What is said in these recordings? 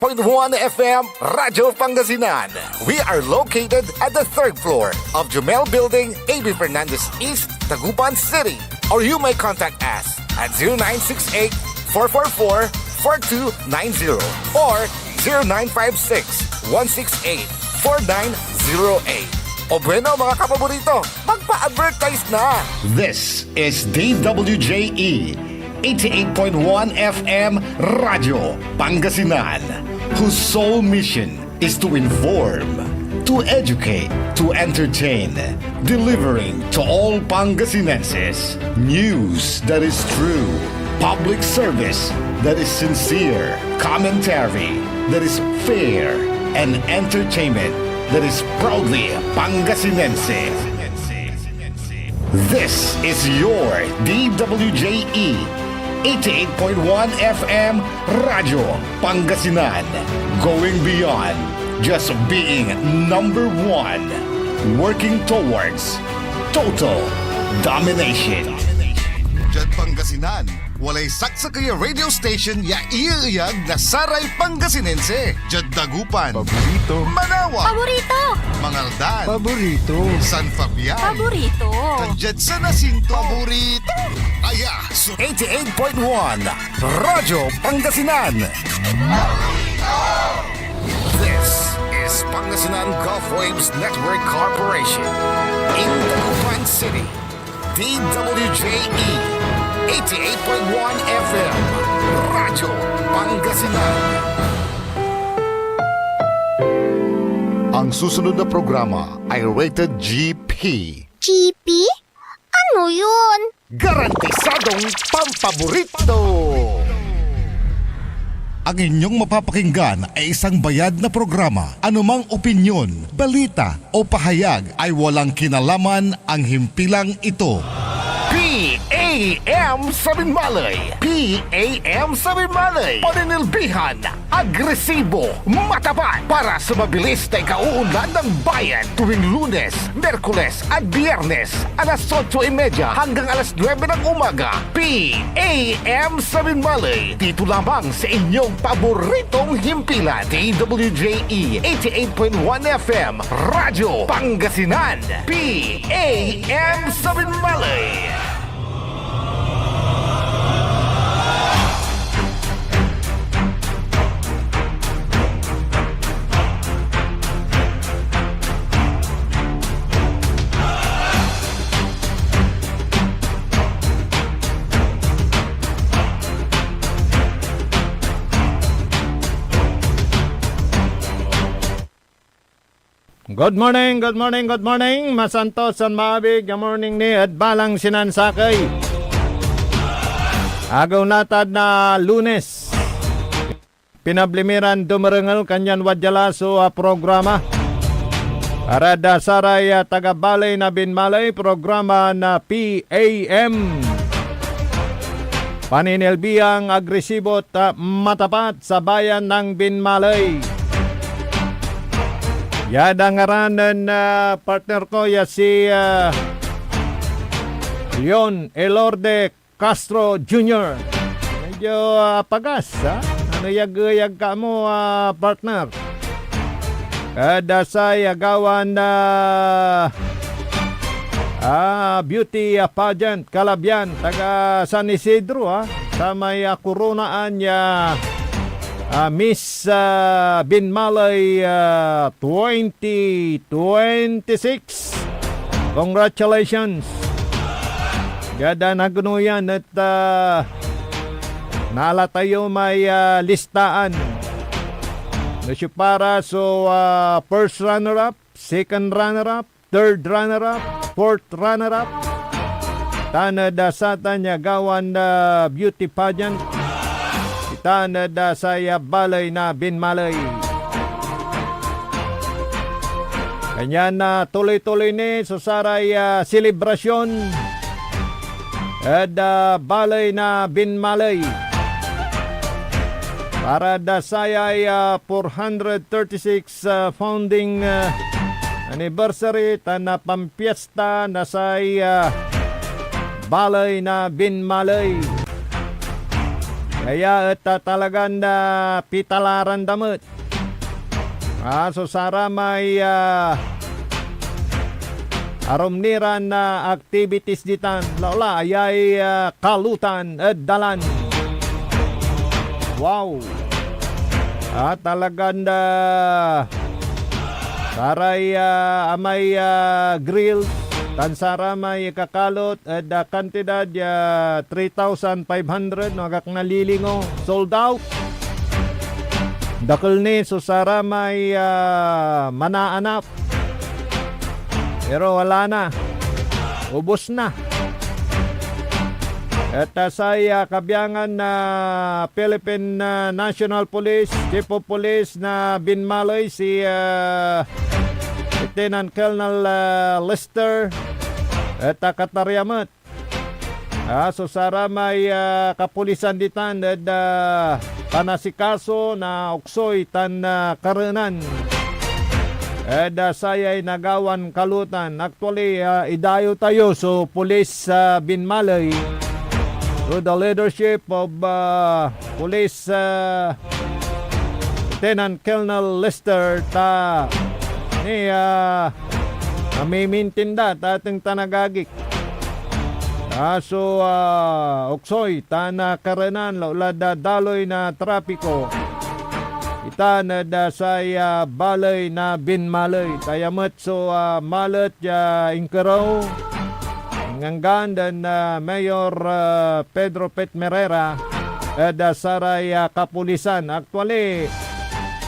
1 FM Radyo Pangasinan. We are located at the third floor of Jumel Building, AB Fernandez East, Tagupan City. Or you may contact us at 0968-444-4290 or 0956-168-4908. O bueno mga kapaborito, magpa-advertise na! This is DWJE 88.1 FM Radio Pangasinan, whose sole mission is to inform, to educate, to entertain, delivering to all Pangasinenses news that is true, public service that is sincere, commentary that is fair, and entertainment that is proudly Pangasinense. This is your DWJE 88.1 FM Radio Pangasinan, going beyond just being number one, working towards total domination. Diyan Pangasinan, walay saksakaya radio station ya iiyag na saray Pangasinense. Diyan Dagupan, Paborito. Manawa, Paborito! Mangaldan, Paborito. San Fabian, Paborito! Diyan sa Nasinto, Paborito. Aya, 88.1 Radyo Pangasinan. This is Pangasinan Gulf Waves Network Corporation in Tagupan City. DWJE 88.1 FM Radyo Pangasinan. Ang susunod na programa ay rated GP. GP? Ano yun? Garantisadong pampaborito. Ang inyong mapapakinggan ay isang bayad na programa. Anumang opinyon, balita o pahayag ay walang kinalaman ang himpilang ito. PAM Sabinmalay. PAM Sabinmalay. Paninilbihan, agresibo, matapat para sa mabilis na ikauunlad ng bayan tuwing Lunes, Merkules at Biyernes alas 8:30 hanggang alas 9 ng umaga. PAM Sabinmalay. Dito lamang sa inyong paboritong himpilan. DWJE 88.1 FM Radyo Pangasinan. PAM Sabinmalay. Good morning, good morning, good morning. Masantos san maabig. Good morning ni Adbalang Sinansakay. Agaw natad na Lunes. Pinablimiran dumarengal kanyan wadyalaso programa. Para dasaray tagabalay na binmalay programa na PAM. Paninilbiyang agresibo at matapat sa bayan ng Binmalay. Yada ngaranan na partner ko ya si Leon Elorde Castro Jr. Medyo pagas, ha? Ano yag ka mo, partner? Kada sa yagawan na beauty pageant Kalabyan taga San Isidro, ha? Sa may kurunaan ya Miss Binmalay 2026. Congratulations. Gada na gunuyan at nala tayo may listaan. Nasyo para so first runner-up, second runner-up, third runner-up, fourth runner-up. Tanada sa tanya gawan na beauty pageant. Tanada sa balay na Binmalay. Kanya na tuloy-tuloy ni so saray selebrasyon at balay na Binmalay. Para da sayay 436 founding anniversary na pampiesta na say balay na Binmalay. Kaya at talagang pitalaran damot. So sara may aromniran na activities ditan. Laula ayay kalutan at dalan. Wow. Talagang saray amay grill. Tansara may kakalot at kantidad 3,500 nagak nalilingo. Sold out. Dakil ni susara may manaanap. Pero wala na. Ubos na. At sa kabiyangan na Philippine National Police, Chief of Police na Binmaloy, si Lieutenant Colonel Lester at Kataryamat. So sara may kapulisan ditan at panasikaso na uksoy tan karenan. Sayay nagawan kalutan. Actually, idayo tayo so police Binmalay through the leadership of Police Lieutenant Colonel Lester ta ni mamimintinda ta ating tanagagik. So uksoy ta na karenan laula daloy na trapiko. Ita na say balay na Binmalay. Tayamat so malat ingkaraw nganggan dan Mayor Pedro Petmerera saray kapulisan. Actually,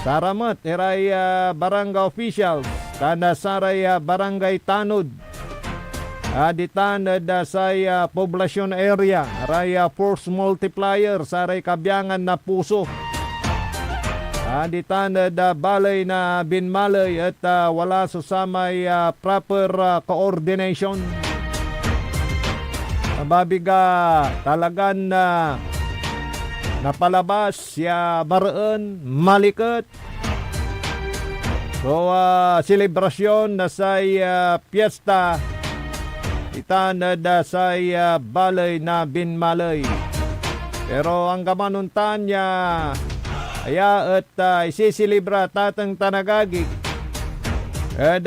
saramat iray barangay officials tanda saray barangay tanod. Ditan say poblasyon area aray force multiplier saray kabyangan na puso. Ditan balay na Binmalay at wala susamay proper coordination. Mabiga talagan napalabas ya baraan malikat. So selebrasyon na say piyesta itan na say balay na Binmalay. Pero ang gamanuntan niya aya at isisilibra tatang tanagagik at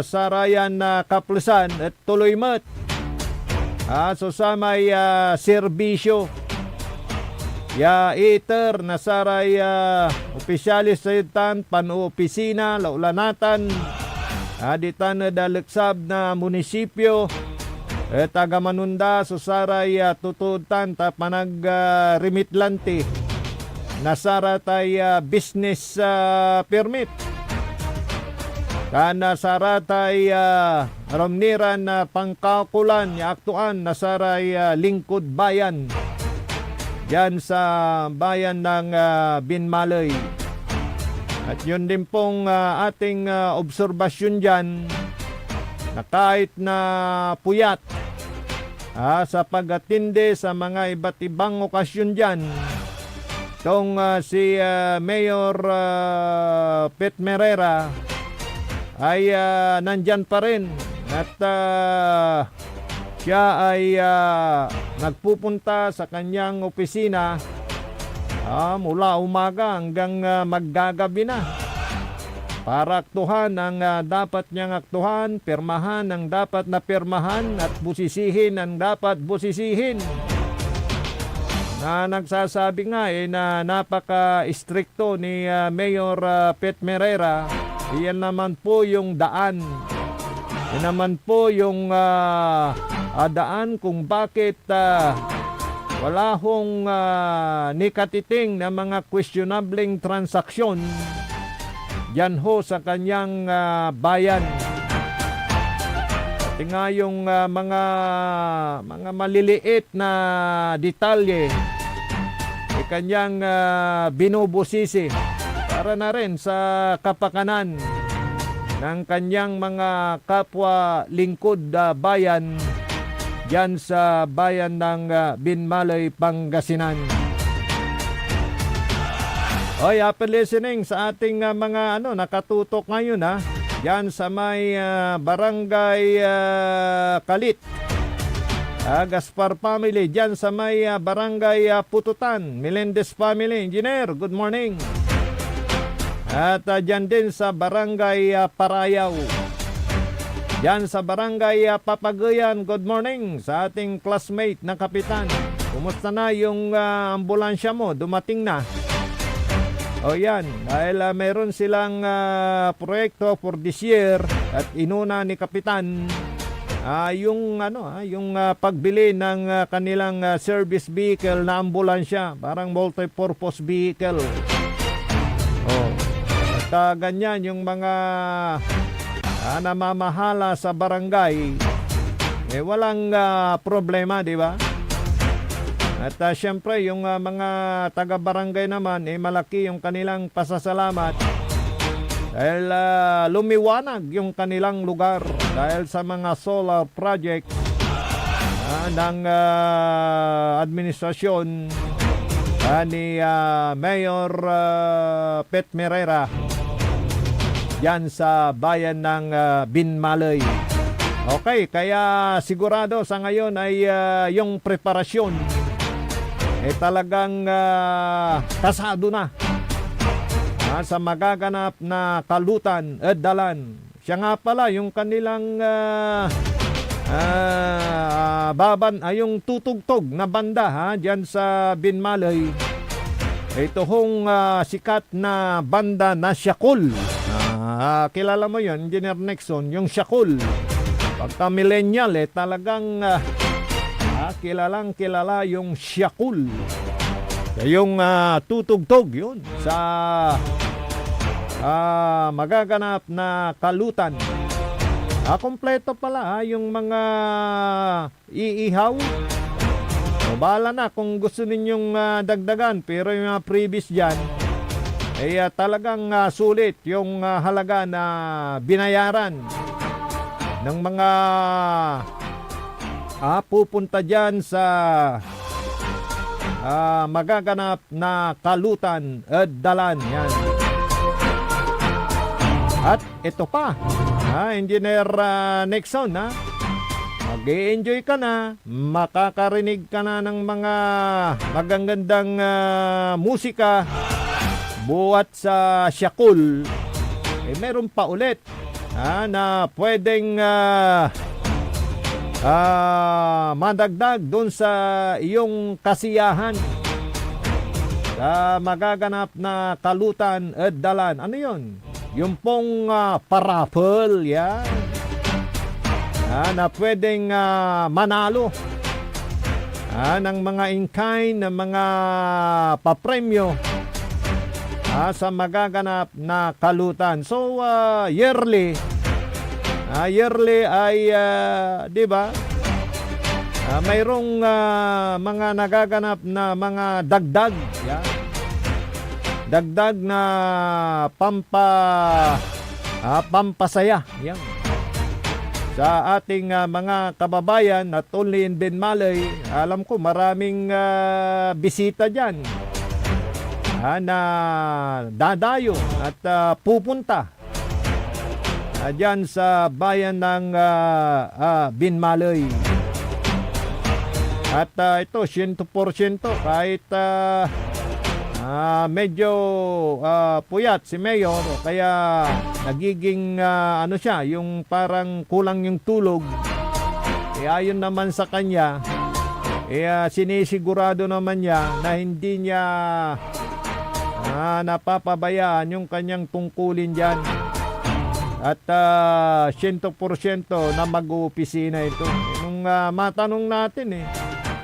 sarayan na kaplusan at tuloy mat. So sa may serbisyo ya iter na saray opisyalis sa yutan panu-opisina laulanatan ditan na daleksab na munisipyo at agamanunda so saray tututan ta panag remitlante nasara tay business permit. Kana sara tay ramniran na pangkakulan ya aktuan nasaray lingkod bayan. Diyan sa bayan ng Binmalay. At yun din pong ating obserbasyon diyan na kahit na puyat sa pag-atinde sa mga iba't ibang okasyon diyan. Itong si Mayor Petmerera ay nandyan pa rin at siya ay nagpupunta sa kanyang opisina mula umaga hanggang maggagabi na para aktuhan ang dapat niyang aktuhan, pirmahan ang dapat na pirmahan at busisihin ang dapat busisihin. Na nagsasabi nga na napaka-istrikto ni Mayor Petmerera. Iyan naman po yung daan. Iyan naman po yung daan kung bakit wala hong nikatiting na mga questionabling transaksyon yan ho sa kanyang bayan. Pati nga yung mga maliliit na detalye kanyang binubusisi para na rin sa kapakanan ng kanyang mga kapwa lingkod bayan dyan sa bayan ng Binmalay, Pangasinan. Oy, happy listening sa ating mga nakatutok ngayon Yan sa may barangay Kalit. Gaspar family dyan sa may barangay Pututan. Melendez family, engineer, good morning. At dyan din sa barangay Parayaw. Dyan sa barangay Papagayan, good morning sa ating classmate na kapitan. Kumusta na yung ambulansya mo? Dumating na? O yan, dahil meron silang proyekto for this year at inuna ni kapitan yung pagbili ng kanilang service vehicle na ambulansya, parang multi-purpose vehicle. Oh. At ganyan yung mga namamahala sa barangay, walang problema, di ba? At syempre yung mga taga-barangay naman, malaki yung kanilang pasasalamat dahil lumiwanag yung kanilang lugar dahil sa mga solar project ng administrasyon ni Mayor Pet Merera yan sa bayan ng Binmalay. Okay, kaya sigurado sa ngayon ay yung preparasyon talagang kasado na sa magaganap na kalutan at dalan. Siya nga pala yung kanilang yung tutugtog na banda diyan sa Binmalay. Ito hong sikat na banda na Syakul. Kilala mo yun, Engineer Nixon, yung Syakul. Pagka millennial talagang kilalang kilala yung Syakul. Yung tutugtog yun sa magaganap na kalutan. Kompleto pala yung mga iihaw. O, bahala na kung gusto ninyong dagdagan, pero yung mga previous dyan talagang sulit yung halaga na binayaran ng mga pupunta dyan sa magaganap na kalutan at dalan. Yan. At ito pa, Engineer Nixon, mag-i-enjoy ka na, makakarinig ka na ng mga magagandang musika buhat sa Syakul. Meron pa ulit na pwedeng madagdag doon sa iyong kasiyahan sa magaganap na kalutan at dalan. Ano yun? Yung pong parapol, yan. Na pwedeng manalo ng mga in-kind, ng mga papremyo sa magaganap na kalutan. So, yearly ay, di ba? Mayroong mga nagaganap na mga dagdag. Yan. Dagdag na pampasaya. Yan. Sa ating mga kababayan, not only in Binmalay, alam ko maraming bisita dyan na dadayo at pupunta dyan sa bayan ng Binmalay. At ito, 100% kahit medyo puyat si Mayor, kaya nagiging siya, yung parang kulang yung tulog. Ayon naman sa kanya, sinisigurado naman niya na hindi niya napapabayaan yung kanyang tungkulin dyan. At 100% na mag-uopisina ito. Nung matanong natin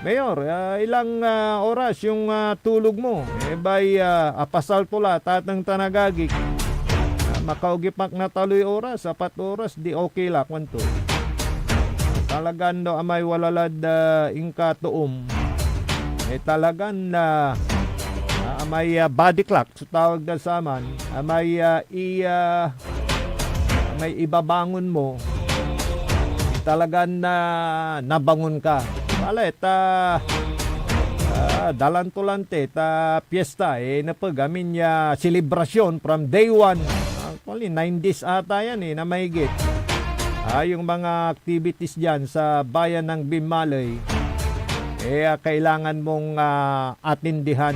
Mayor, ilang oras yung tulog mo? Apasal pula, tatang tanagagik. Makaugipak na taloy oras, 4 oras, di okay la, kwanto. Talagan do amay walalad ingka tuom. Talagan na may body clock, so tawag na saman, may ibabangon mo, talagang nabangon ka. Palit, dalantulante, piyesta, napagamin niya selebrasyon from day 1. Actually, 9 days ata yan, na mahigit. Yung mga activities dyan sa bayan ng Binmalay. kailangan mong atindihan.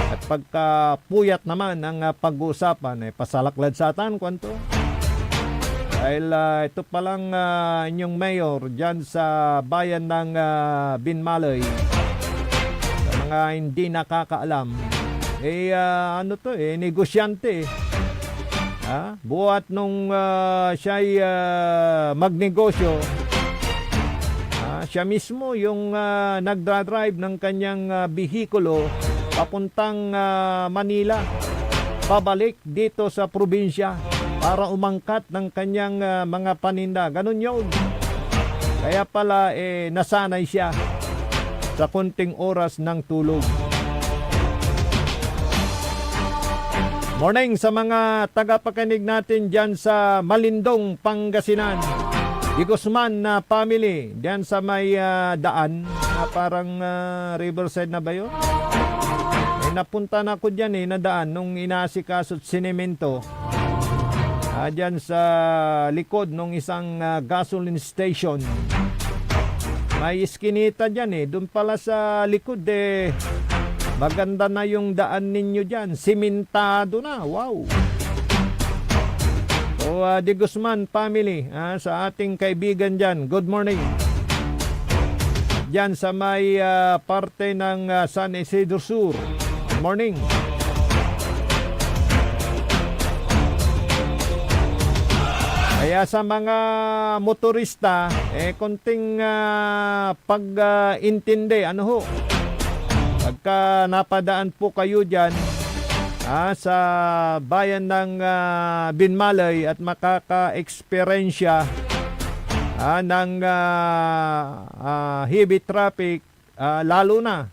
At pagka puyat naman ang pag-uusapan, pasalaklad satan kwanto. Dahil ito palang inyong mayor dyan sa bayan ng Binmalay. Sa mga hindi nakakaalam, negosyante. Buhat nung siya'y magnegosyo, siya mismo yung nagdadrive ng kanyang bihikulo papuntang Manila, pabalik dito sa probinsya para umangkat ng kanyang mga paninda. Ganun yun. Kaya pala nasanay siya sa konting oras ng tulog. Morning sa mga tagapakinig natin dyan sa Malindong, Pangasinan. Di Guzman na family dyan sa may daan na parang Riverside na ba yun? Napunta na ako dyan na daan nung inaasikaso at sinemento. Dyan sa likod ng isang gasoline station. May iskinita dyan doon pala sa likod maganda na yung daan ninyo dyan. Simentado na. Wow. So, Di Guzman family, sa ating kaibigan dyan, good morning. Dyan sa may parte ng San Isidro Sur. Good morning. Kaya sa mga motorista, konting pag-intindi, pagka napadaan po kayo dyan sa bayan ng Binmalay at makaka-eksperyensya ng heavy traffic, lalo na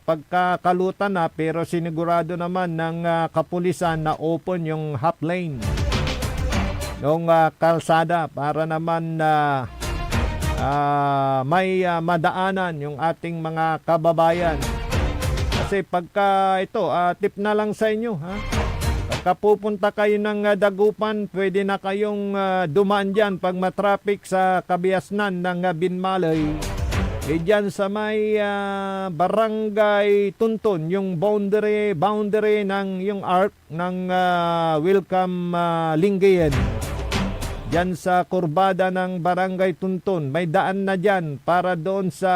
pagkakalutan na, pero sinigurado naman ng kapulisan na open yung half lane ng kalsada para naman may madaanan yung ating mga kababayan. Kasi pagka tip na lang sa inyo, pagka pupunta kayo ng Dagupan, pwede na kayong dumaan dyan pag matraffic sa kabiasnan ng Binmalay. Dyan sa may barangay Tuntun, yung boundary ng yung arc ng Welcome Lingayen. Dyan sa kurbada ng barangay Tuntun, may daan na dyan para doon sa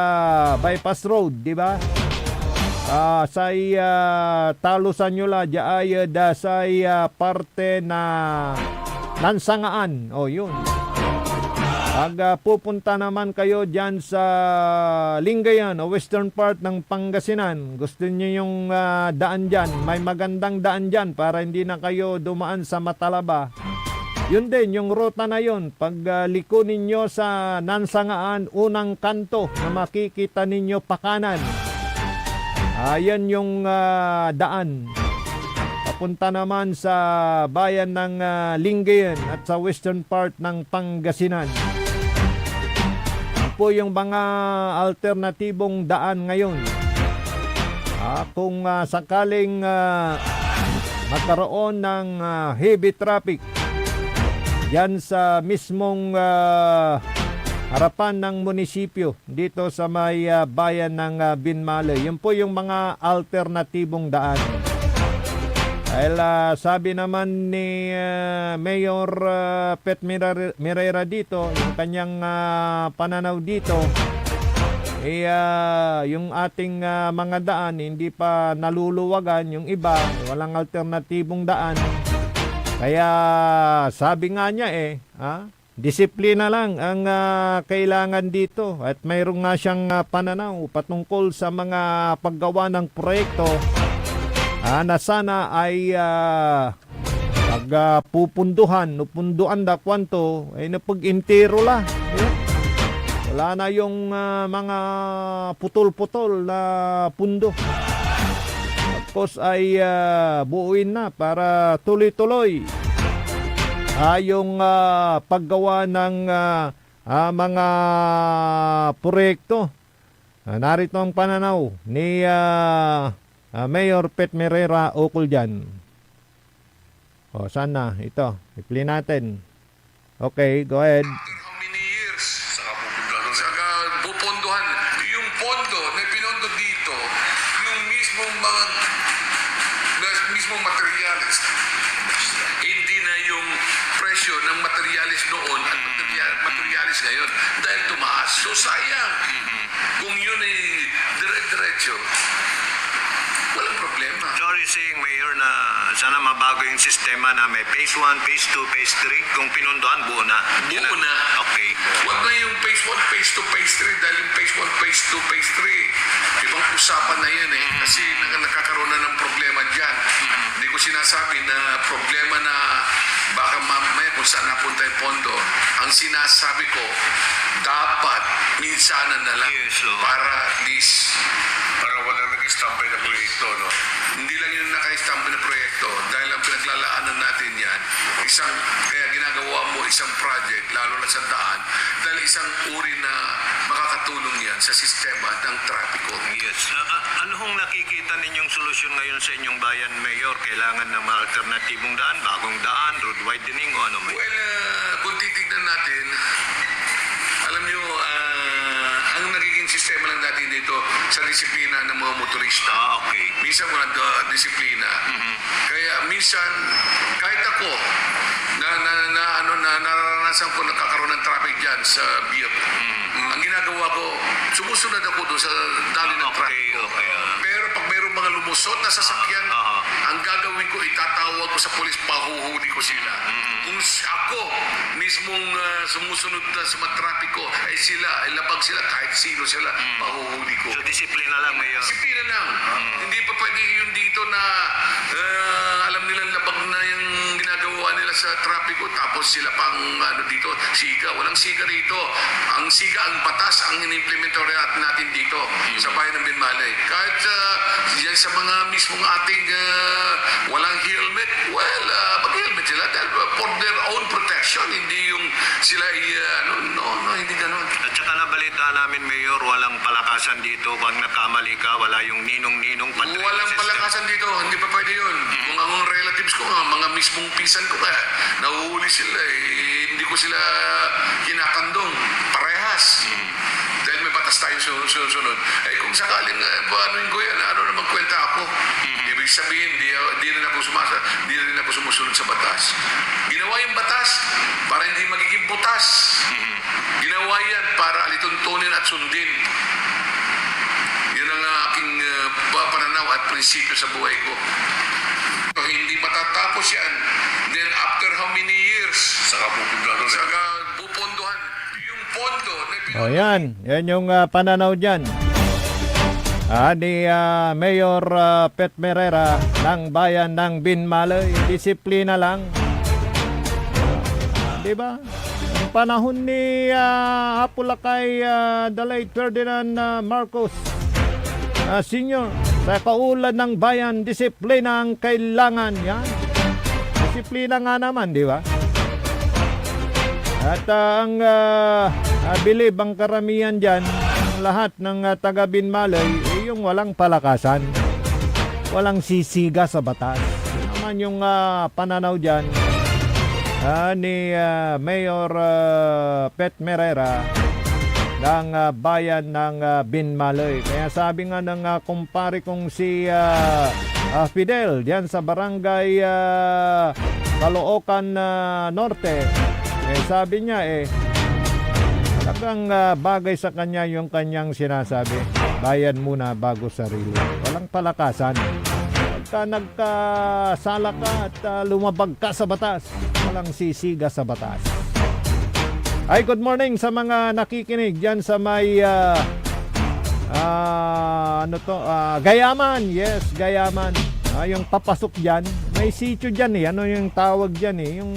bypass road, di ba? Say talusan nyo la ay say parte na Nansangaan. Yun. Pag pupunta naman kayo dyan sa Lingayen o western part ng Pangasinan, gusto nyo yung daan dyan, may magandang daan dyan para hindi na kayo dumaan sa Matalaba. Yun din, yung ruta na yun, pag liko ninyo sa Nansangaan, unang kanto na makikita ninyo pakanan. Ayan yung daan. Papunta naman sa bayan ng Lingayen at sa western part ng Pangasinan. Ito po yung mga alternatibong daan ngayon. Kung sakaling magkaroon ng heavy traffic yan sa mismong harapan ng munisipyo dito sa may bayan ng Binmalay. Yun po yung mga alternatibong daan. Dahil sabi naman ni Mayor Pet Mirera dito, yung kanyang pananaw dito, yung ating mga daan hindi pa naluluwagan, yung iba walang alternatibong daan. Kaya sabi nga niya disiplina lang ang kailangan dito at mayroong nga siyang pananaw patungkol sa mga paggawa ng proyekto na sana ay pagpupunduhan da kwanto ay napag-intero la. Wala na yung mga putol-putol na pundo. Tapos ay buuin na para tuloy-tuloy yung paggawa ng mga proyekto. Narito ang pananaw ni Mayor Pet Mirera ukol dyan. Saan na? Ito. I-play natin. Okay, go ahead. How many years? Saka pupunduhan. Yung pondo ng materialis noon at materialis ngayon dahil tumaas. So sayang. Kung yun ay dire-diretso, walang problema. So are you saying, Mayor, na sana mabago yung sistema na may phase 1, phase 2, phase 3? Kung pinunduan, buo na? Buo na. Okay. Huwag na yung phase 1, phase 2, phase 3 dahil yung phase 1, phase 2, phase 3 ibang usapan na yan eh. Kasi nakakaroon na ng problema dyan. Hindi ko sinasabi na problema na baka mamaya kung saan napunta yung pondo. Ang sinasabi ko, dapat minsanan na lang Yes, so, para at least para wala nag-istampay na proyekto, no? Hindi lang yung naka-istampay na proyekto dahil ang pinaglalaanan natin yan, kaya ginagawa mo isang project, lalo na sa daan, dahil isang uri na makakatulong yan sa sistema ng trapiko. Yes. Ano hong nakikita ninyong solusyon ngayon sa inyong bayan, Mayor? Kailangan ng mga alternatibong daan, bagong daan, road widening o ano, Mayor? Well, kung titignan natin, alam nyo, ang nagiging sistema lang natin dito sa disiplina ng mga motorista. Okay. Minsan walang disiplina. Kaya minsan, kahit ako, nararanasan ko nagkakaroon ng traffic dyan sa BIOP. Ang ginagawa ko, sumusunod ako doon sa dali ng traffic. Okay. Pero pag mayroong mga lumusot na sasakyan, ang gagawin ko, itatawag ko sa polis, pahuhuli ko sila. Kung ako mismong sumusunod na sa mga trapiko, ay sila, ay labag sila, kahit sino sila, pahuhuli ko. So disiplina lang, Mayor. Disiplina lang. Hindi pa pwede yung dito na alam nilang labag na yung ginagawa nila sa trapiko, tapos sila pang dito, siga. Walang siga rito. Ang siga, ang batas, ang inimplementor natin dito sa bayan ng Binmalay. Kahit yan sa mga mismong ating walang helmet, well, mag-helmet sila dahil for their own protection, hindi yung sila hindi ganun. At saka nabalita namin, Mayor, walang palakasan dito. Pag nagkamali ka, wala yung ninong-ninong patrol Walang system. palakasan dito, hindi pa pwede yun. Kung ang relatives ko, mga mismong pinsan ko kaya, nahuhuli sila hindi ko sila kinakandong, parehas. Dahil may batas tayo susunod. Kung sakaling anuin ko yan, ano naman kwenta ako? Ibig sabihin, di rin ako sumusunod sa batas. Ginawa yung batas para hindi magiging butas. Ginawa yan para alituntunin at sundin. Yun ang aking pananaw at prinsipyo sa buhay ko. Hindi matatapos yan. Then after how many years? Saka pupunduhan. Yung pondo. O yan yung pananaw dyan. Ni Mayor Pet Merera ng bayan ng Binmalay. Disiplina lang. Diba? Ang panahon ni Apulakay the late Ferdinand Marcos Senior, sa kaulad ng bayan, disiplina ang kailangan. Yan. Disiplina nga naman, di ba? At ang bilib ang karamihan dyan, ang lahat ng taga Binmalay, yung walang palakasan, walang sisiga sa batas. Yun naman yung pananaw dyan ni Mayor Pet Merera ng bayan ng Binmalay. Kaya sabi nga ng kumpare kong si Fidel diyan sa barangay Caloocan Norte, sabi niya talagang bagay sa kanya yung kanyang sinasabi. Bayan muna bago sarili. Walang palakasan. Pagka nagkasala ka at lumabag ka sa batas, walang sisiga sa batas. Ay, good morning sa mga nakikinig dyan sa may Gayaman. Yes, Gayaman. Yung papasok dyan, may sitio dyan ano yung tawag dyan yung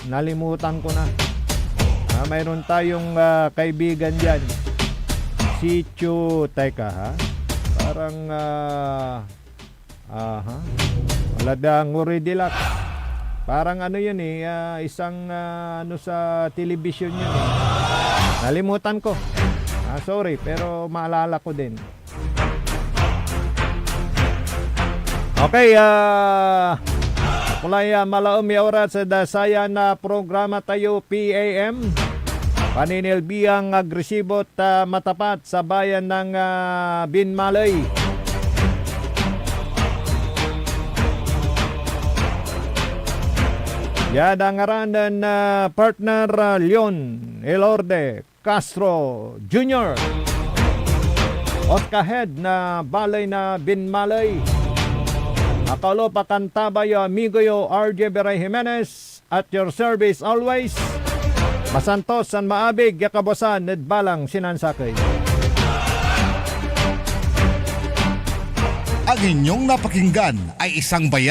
nalimutan ko na. Mayroon tayong kaibigan dyan. Sitio, teka ha. Parang wala dang Nguridilak. Parang yun isang sa television yun Nalimutan ko. Sorry, pero maalala ko din. Okay, kulay malaom oras sa dasaya na programa tayo PAM. Paninilbihang agresibo at matapat sa bayan ng Binmalay. Yada ngaranan na partner Leon Elorde Castro Jr. Ot kahead na balay na binmalay. Akalo pakantabay amigo yo RJ Beray Jimenez at your service always. Masantos san maabig yakabosan nedbalang sinansakay. Ang inyong napakinggan ay isang bayad